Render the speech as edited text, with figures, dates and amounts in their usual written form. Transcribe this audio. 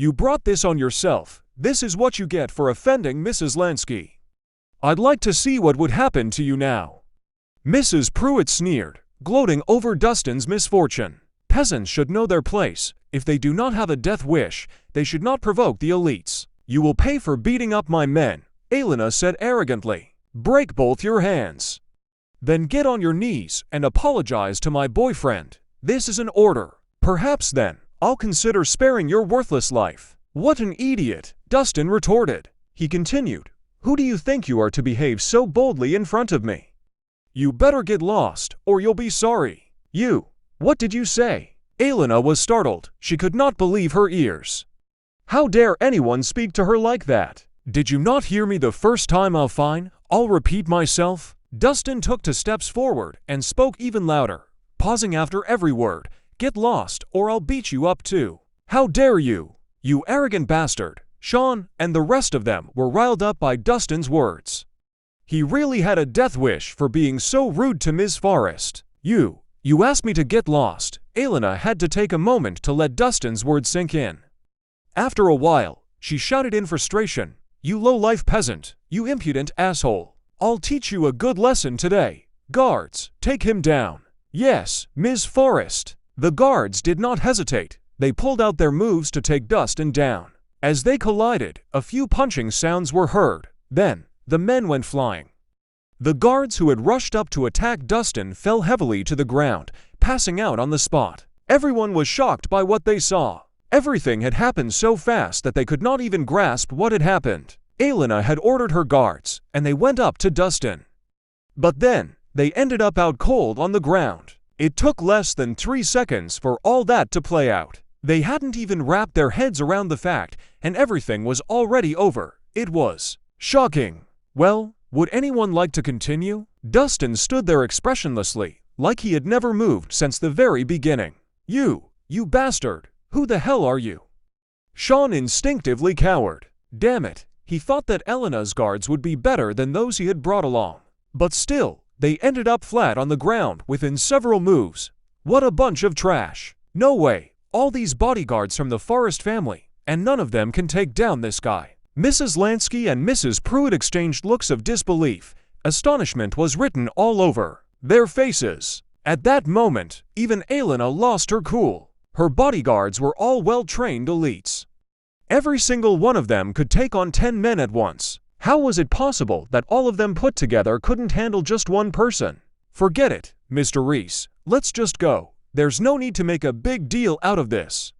You brought this on yourself. This is what you get for offending Mrs. Lansky. I'd like to see what would happen to you now." Mrs. Pruitt sneered, gloating over Dustin's misfortune. Peasants should know their place. If they do not have a death wish, they should not provoke the elites. "You will pay for beating up my men," Elena said arrogantly. "Break both your hands. Then get on your knees and apologize to my boyfriend. This is an order. Perhaps then, I'll consider sparing your worthless life." "What an idiot," Dustin retorted. He continued, "Who do you think you are to behave so boldly in front of me? You better get lost, or you'll be sorry." "You, what did you say?" Elena was startled. She could not believe her ears. How dare anyone speak to her like that? "Did you not hear me the first time? Fine, I'll repeat myself." Dustin took 2 steps forward and spoke even louder, pausing after every word. "Get lost, or I'll beat you up too." "How dare you? You arrogant bastard." Sean and the rest of them were riled up by Dustin's words. He really had a death wish for being so rude to Ms. Forrest. You asked me to get lost." Elena had to take a moment to let Dustin's words sink in. After a while, she shouted in frustration, "You low-life peasant, you impudent asshole. I'll teach you a good lesson today. Guards, take him down." "Yes, Ms. Forrest." The guards did not hesitate. They pulled out their moves to take Dustin down. As they collided, a few punching sounds were heard. Then, the men went flying. The guards who had rushed up to attack Dustin fell heavily to the ground, passing out on the spot. Everyone was shocked by what they saw. Everything had happened so fast that they could not even grasp what had happened. Elena had ordered her guards, and they went up to Dustin. But then, they ended up out cold on the ground. It took less than 3 seconds for all that to play out. They hadn't even wrapped their heads around the fact, and everything was already over. It was shocking. Well, would anyone like to continue? Dustin stood there expressionlessly, like he had never moved since the very beginning. You bastard! Who the hell are you?" Sean instinctively cowered. Damn it, he thought that Elena's guards would be better than those he had brought along. But still, they ended up flat on the ground within several moves. What a bunch of trash. No way, all these bodyguards from the Forrest family, and none of them can take down this guy. Mrs. Lansky and Mrs. Pruitt exchanged looks of disbelief. Astonishment was written all over their faces. At that moment, even Elena lost her cool. Her bodyguards were all well-trained elites. Every single one of them could take on 10 men at once. How was it possible that all of them put together couldn't handle just one person? "Forget it, Mr. Reese. Let's just go. There's no need to make a big deal out of this."